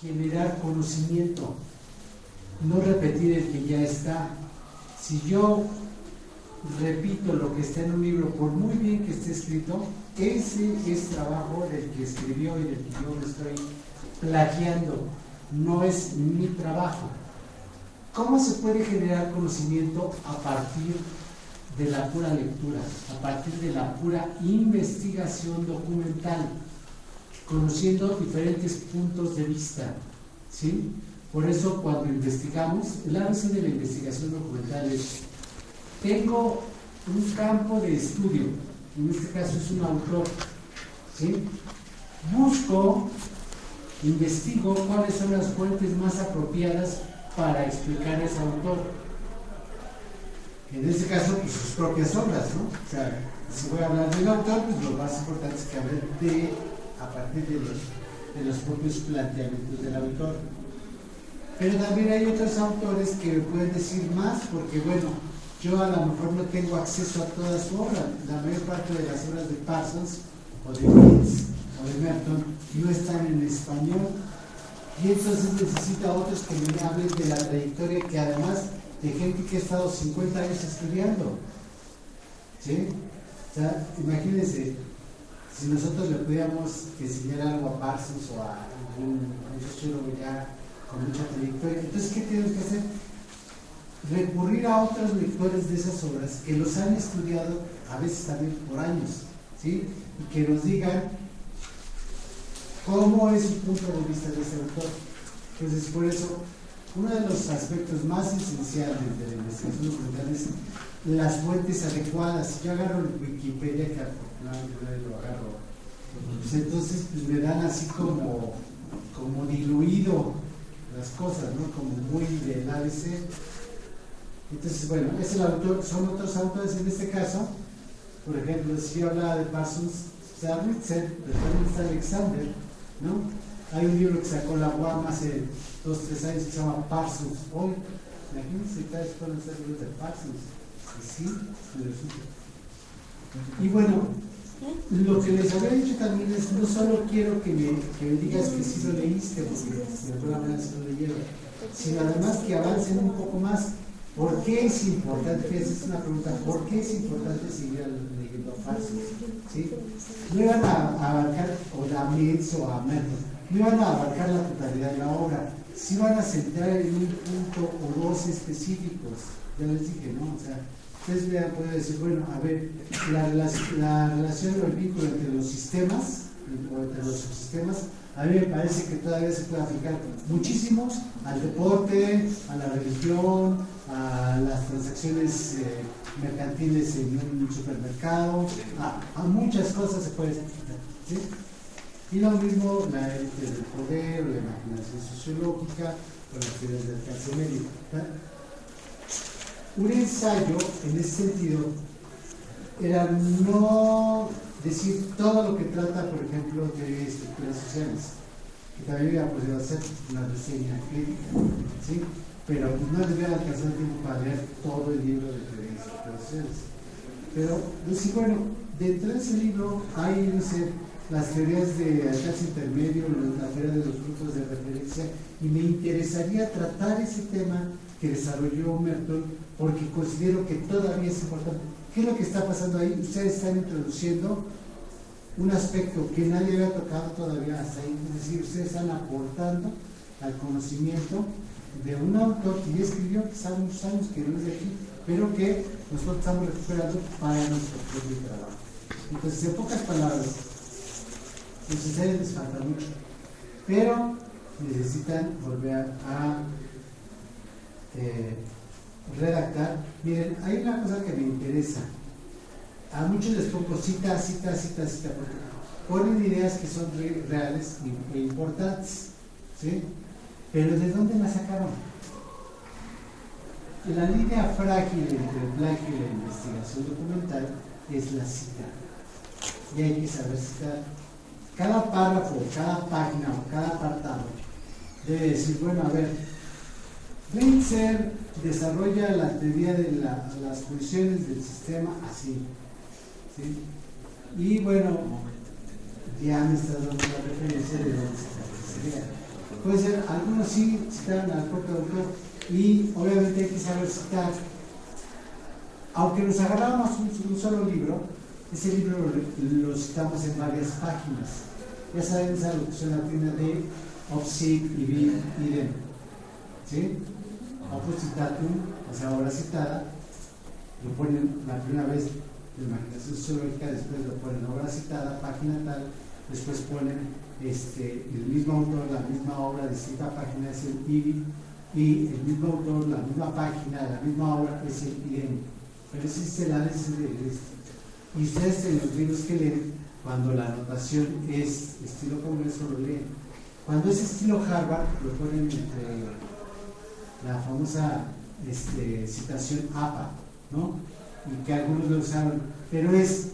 generar conocimiento, no repetir el que ya está. Si yo repito lo que está en un libro, por muy bien que esté escrito, ese es trabajo del que escribió y del que yo me estoy plagiando, no es mi trabajo. ¿Cómo se puede generar conocimiento a partir de la pura lectura, a partir de la pura investigación documental, conociendo diferentes puntos de vista? ¿Sí? Por eso cuando investigamos, el ABC de la investigación documental es: tengo un campo de estudio, en este caso es un autor, ¿sí? Busco, investigo cuáles son las fuentes más apropiadas para explicar a ese autor. En este caso, pues sus propias obras, ¿no? O sea, si voy a hablar del autor, pues lo más importante es que hable a partir de los propios planteamientos del autor. Pero también hay otros autores que pueden decir más, porque bueno, yo a lo mejor no tengo acceso a toda su obra. La mayor parte de las obras de Parsons, o de Mills, o de Merton, no están en español. Y entonces necesita a otros que me hablen de la trayectoria, que además de gente que ha estado 50 años estudiando. ¿Sí? O sea, imagínense, si nosotros le pudiéramos enseñar algo a Parsons o a un sociólogo ya con mucha trayectoria, entonces ¿qué tenemos que hacer? Recurrir a otros lectores de esas obras que los han estudiado a veces también por años, ¿sí? Y que nos digan cómo es su punto de vista de ese autor. Entonces, por eso, uno de los aspectos más esenciales de la investigación documental es las fuentes adecuadas. Yo agarro el Wikipedia, que afortunadamente lo agarro, pues entonces pues me dan así como diluido las cosas, ¿no? Como muy del ABC. Entonces, bueno, es el autor, son otros autores en este caso. Por ejemplo, si yo hablaba de Parsons, Sarnitzer, pero también está Alexander, ¿no? Hay un libro que sacó la UAM hace 2 o 3 años que se llama Parsons Hoy. Imagínense que tales pueden ser libros de Parsons. Y sí, me resulta. Y bueno, lo que les había dicho también es: no solo quiero que me digas que sí lo leíste, porque de alguna manera sí lo leyeron, sino además que avancen un poco más. ¿Por qué es importante? Esa es una pregunta. ¿Por qué es importante seguir leyendo a Parsons? ¿Sí? No iban a abarcar o a Mills o a Merton, no iban a abarcar la totalidad de la obra, sí van a centrar en un punto o dos específicos. Ya les dije, ¿no? O sea, ustedes pueden decir, bueno, a ver, la relación o el vínculo entre los sistemas o entre los subsistemas, a mí me parece que todavía se puede aplicar muchísimos al deporte, a la religión, a las transacciones mercantiles en un supermercado, a muchas cosas se puede aplicar, ¿sí? Y lo mismo la élite del poder, la imaginación sociológica, o las teorías del clase medio. Un ensayo en ese sentido era no decir todo lo que trata, por ejemplo, de estructuras sociales, que también hubiera podido hacer una reseña crítica, ¿sí? Pero no les hubiera alcanzado el tiempo para leer todo el libro de teoría de estructuras sociales. Pero decir, bueno, dentro de ese libro hay, no sé, las teorías de alcance intermedio, la teoría de los grupos de referencia, y me interesaría tratar ese tema que desarrolló Merton, porque considero que todavía es importante. ¿Qué es lo que está pasando ahí? Ustedes están introduciendo un aspecto que nadie había tocado todavía hasta ahí, es decir, ustedes están aportando al conocimiento de un autor que ya escribió quizá muchos años, que no es de aquí, pero que nosotros estamos recuperando para nuestro propio trabajo. Entonces, en pocas palabras, los ensayos les falta mucho, pero necesitan volver a redactar. Miren, hay una cosa que me interesa. A muchos les pongo cita, porque ponen ideas que son reales e importantes, ¿sí? Pero ¿de dónde la sacaron? La línea frágil entre el plagio y la investigación documental es la cita. Y hay que saber citar. Cada párrafo, cada página o cada apartado debe decir, bueno, a ver, Blitzer desarrolla la teoría de las funciones del sistema así, ¿sí? Y bueno, ya me estás dando la referencia de dónde está esa idea. puede ser, algunos sí citaron al propio autor, y obviamente hay que saber citar. Aunque nos agarramos un solo libro, ese libro lo citamos en varias páginas. Ya saben esa locución latina de obsit ibi idem, ¿sí? Opus citatum, o sea, obra citada, lo ponen la primera vez de imaginación sociológica, después lo ponen obra citada, página tal, después ponen el mismo autor, la misma obra, distinta página es el ibi, y el mismo autor, la misma página, la misma obra es el idem. Pero ese es el análisis de esto. Y ustedes en los libros que leen, cuando la anotación es estilo congreso, lo leen. Cuando es estilo Harvard, lo ponen entre la famosa citación APA, ¿no? Y que algunos lo usaron, pero es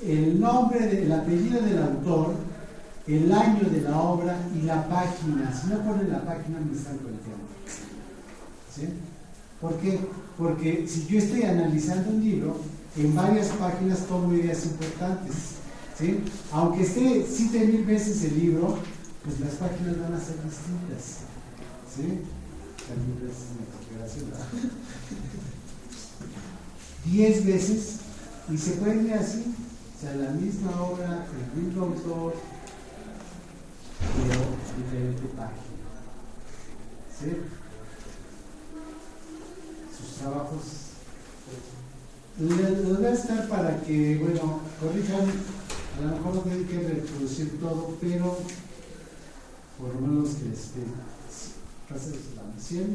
el nombre, el apellido del autor, el año de la obra y la página. Si no ponen la página, me están coleteando. ¿Sí? ¿Por qué? Porque si yo estoy analizando un libro, en varias páginas tomo ideas importantes, ¿sí? Aunque cite 1000 veces el libro, pues las páginas van a ser distintas, ¿sí? 1000 veces en la configuración, ¿verdad? 10 veces, y se puede ver así, o sea, la misma obra, el mismo autor, pero diferente página, ¿sí? Sus trabajos les voy a estar para que, bueno, corrijan. A lo mejor no tienen que reproducir todo, pero por lo menos que pasen la mención.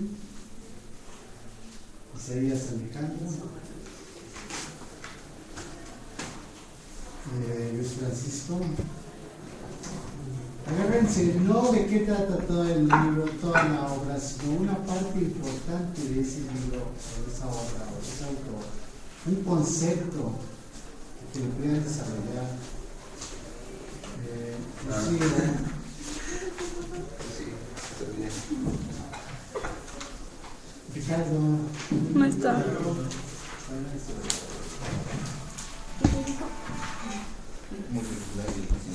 Isaías Alejandro, Luis Francisco. Agárrense, no de qué trata todo el libro, toda la obra, sino una parte importante de ese libro, o de esa obra, o de ese autor, un concepto que lo puedan desarrollar. Ricardo. No está.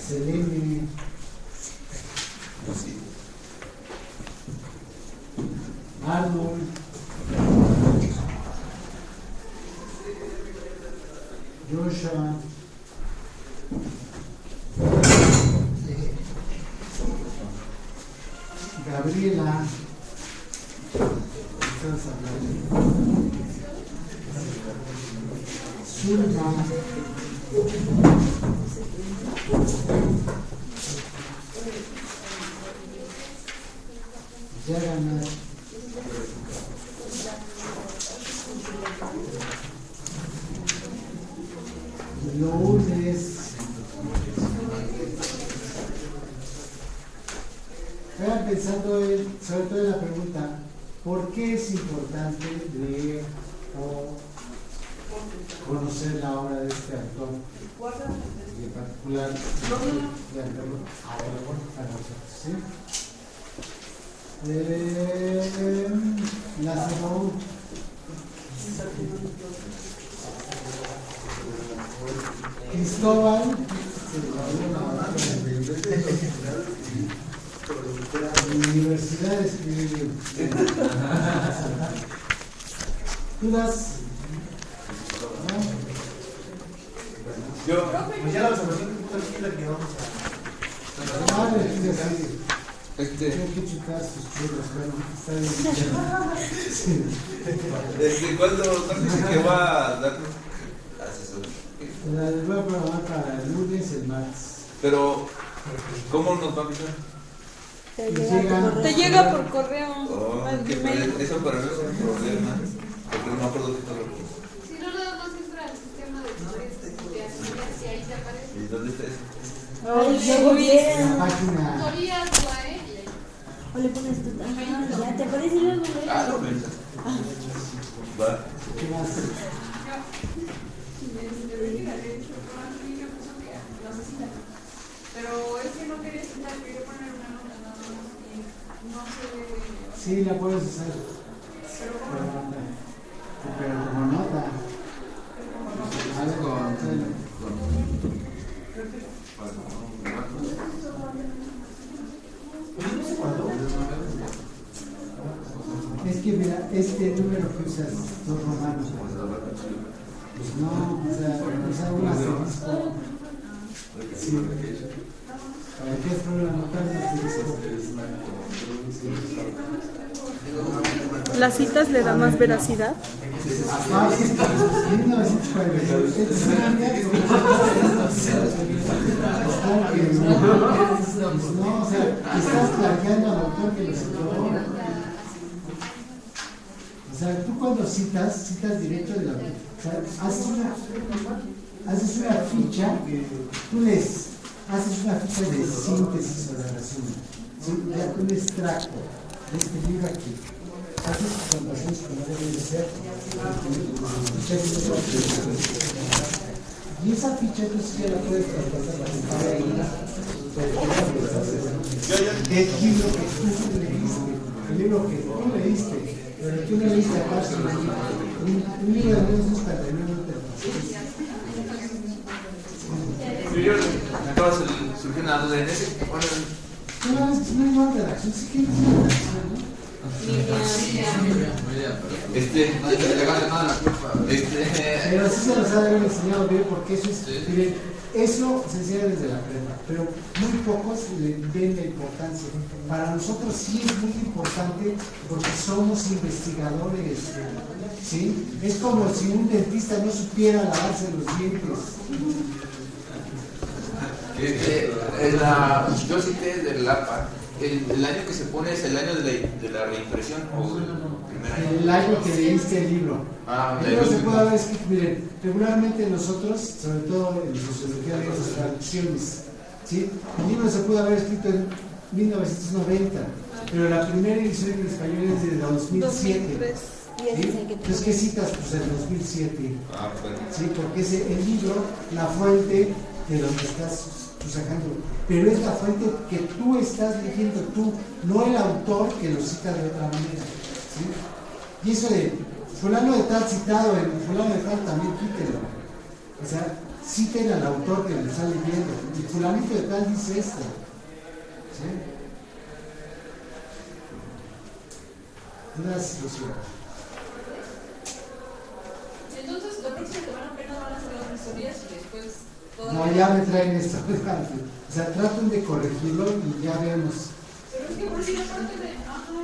Selene. Arnold. Joshua. Gabriela. Zulma. Yagana. Lourdes. Vayan pensando sobre todo en la pregunta, ¿por qué es importante leer o conocer la obra de este autor? Y en particular, leerlo para nosotros, ¿sí? Lázaro. Cristóbal. Universidad escribió. ¿Dudas? Yo, pues ya la observación que la que vamos a. Tengo que chutar sus churros, pero está bien. ¿Cuándo dice que va a dar asesoría? Les voy a programar para el lunes, el martes. Pero, ¿cómo nos va a avisar? Te llega por correo. Oh, eso para mí es un problema, porque no me acuerdo de todo lo que. Si no, nada más entra al sistema de tutorías y ahí te aparece. ¿Y dónde está eso? Ay, llego bien. La página. Tutorías, la y ahí. O le pones tu ya te aparece luego. Ah, no, pensé. Va. ¿Qué más? Pero es que no quería citar, quería poner una nota nada más y no sé. Sí, la puedes usar. Pero como nota. Algo ¿Cuándo? que mira, este número que usas, dos romanos, pues no, o sea un asterisco. Sí. ¿Para qué es problema notar un asterisco? ¿Las citas le da más veracidad? Ah, sí, 1940. Es una no, o sea, estás plagiando al autor que lo citó. O sea, tú cuando citas directo del autor. O sea, haces una ficha, tú haces una ficha de síntesis o de resumen. ¿Sí? Un extracto de este libro aquí. Haces tus anotaciones como deben de ser. Y esa ficha tú sí ya la puedes traspasar ahí. El libro que tú leíste, el libro que tú leíste, pero tú no leíste aparte un libro de 1959 no te lo Yo me acaba de surgir una duda en ese. Bueno, no, es una nueva redacción, sí que no es una redacción, ¿no? Pero sí se los ha de haber enseñado bien porque eso es, miren, eso se enseña desde la prepa, pero muy pocos le ven la importancia. Para nosotros sí es muy importante porque somos investigadores, ¿sí? Es como si un dentista no supiera lavarse los dientes. yo cité del APA. El año que se pone es el año de la reimpresión o el primer año. El año que leíste el libro. El libro se puede haber escrito, miren, regularmente nosotros, sobre todo en sociología de las traducciones, ¿sí? El libro se pudo haber escrito en 1990, pero la primera edición en español es de 2007. ¿Sí? Entonces, ¿qué citas? Pues el 2007. ¿Sí? Porque es el libro, la fuente de donde estás sacando, pero es la fuente que tú estás leyendo tú, no el autor que lo cita de otra manera, ¿sí? Y eso de fulano de tal citado en fulano de tal también quítelo, o sea, citen al autor que lo está leyendo y fulanito de tal dice esto, ¿sí? Una situación. Entonces, la próxima semana apenas van a hacer las asesorías y después todo. No, ya me traen esto. O sea, traten de corregirlo y ya vemos. Pero es que por si aparte de,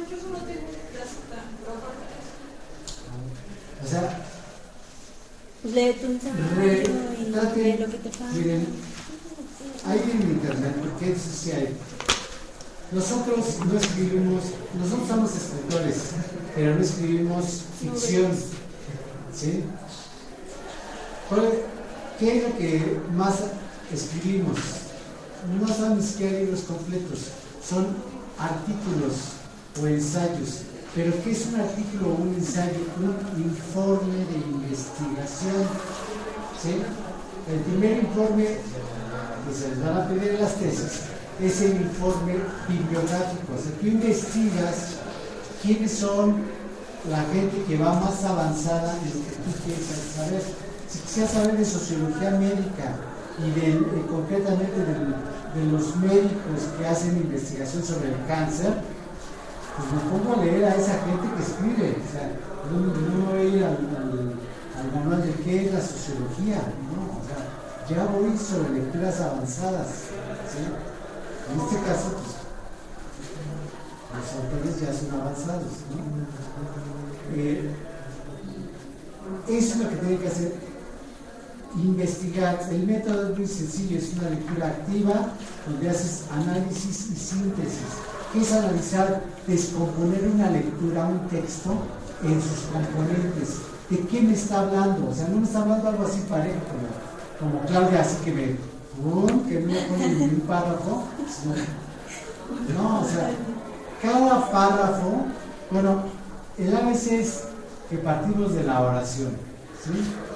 yo solo tengo la cita, pero aparte de eso. O sea, lee tu ensayo y lee lo que te falta. Miren, hay en internet, porque eso sí hay. Nosotros no escribimos, nosotros somos escritores, pero no escribimos ficción, ¿sí? ¿Qué es lo que más escribimos? No son ni siquiera libros completos, son artículos o ensayos. ¿Pero qué es un artículo o un ensayo? Un informe de investigación, ¿sí? El primer informe que se les van a pedir en las tesis es el informe bibliográfico. O sea, tú investigas quiénes son la gente que va más avanzada en lo que tú quieres saber. Si quisieras saber de sociología médica y concretamente de los médicos que hacen investigación sobre el cáncer, pues me pongo a leer a esa gente que escribe. O sea, no voy a ir al manual de qué es la sociología, ¿no? O sea, ya voy sobre lecturas avanzadas, ¿sí? En este caso, pues, los autores ya son avanzados, ¿no? Eso es lo que tiene que hacer, investigar. El método es muy sencillo, es una lectura activa donde haces análisis y síntesis. ¿Qué es analizar? Descomponer una lectura, un texto, en sus componentes. ¿De qué me está hablando? O sea, no me está hablando algo así parejo, como Claudia, así que me pone en un párrafo. No, o sea, cada párrafo, bueno, el ABC es que partimos de la oración, ¿sí?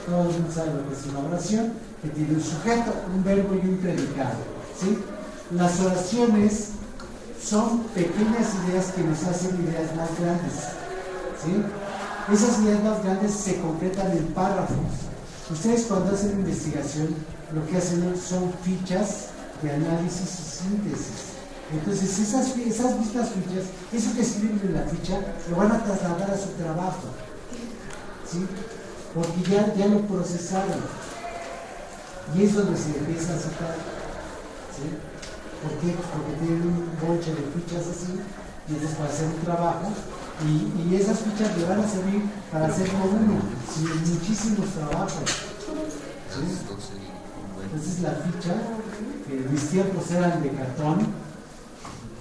Todos saben lo que es una oración, que tiene un sujeto, un verbo y un predicado, ¿sí? Las oraciones son pequeñas ideas que nos hacen ideas más grandes, ¿sí? Esas ideas más grandes se concretan en párrafos. Ustedes cuando hacen investigación, lo que hacen son fichas de análisis y síntesis. Entonces esas mismas fichas, eso que escriben en la ficha, lo van a trasladar a su trabajo, ¿sí? Porque ya lo procesaron. Y es donde se empieza a sacar, ¿sí? ¿Por qué? Porque tienen un bonche de fichas así, y entonces para hacer un trabajo, y esas fichas le van a servir para hacer no uno, sino muchísimos trabajos, ¿sí? Entonces la ficha, que en mis tiempos eran de cartón,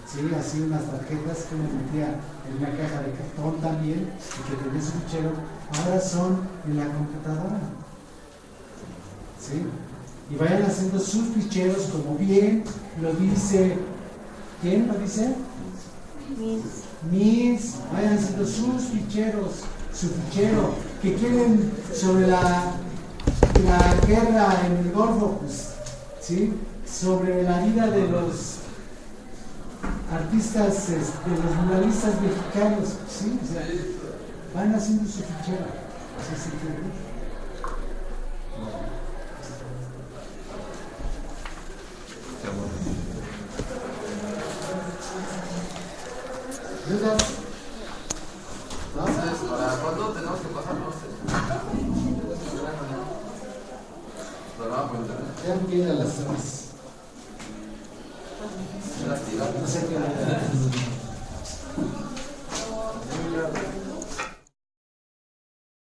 ¿sí? Así unas tarjetas que uno metía en una caja de cartón también, y que tenía su fichero, ahora son en la computadora, ¿sí? Y vayan haciendo sus ficheros como bien lo dice, ¿quién lo dice? Mis, vayan haciendo sus ficheros, su fichero, que quieren sobre la guerra en el Golfo, pues, ¿sí? Sobre la vida de los artistas, de los muralistas mexicanos, ¿sí? O sea, van haciendo su fichero, ¿sí se entiende? ¿Dudas? Entonces, ¿para cuándo tenemos que pasarnos? Ya viene a las 3.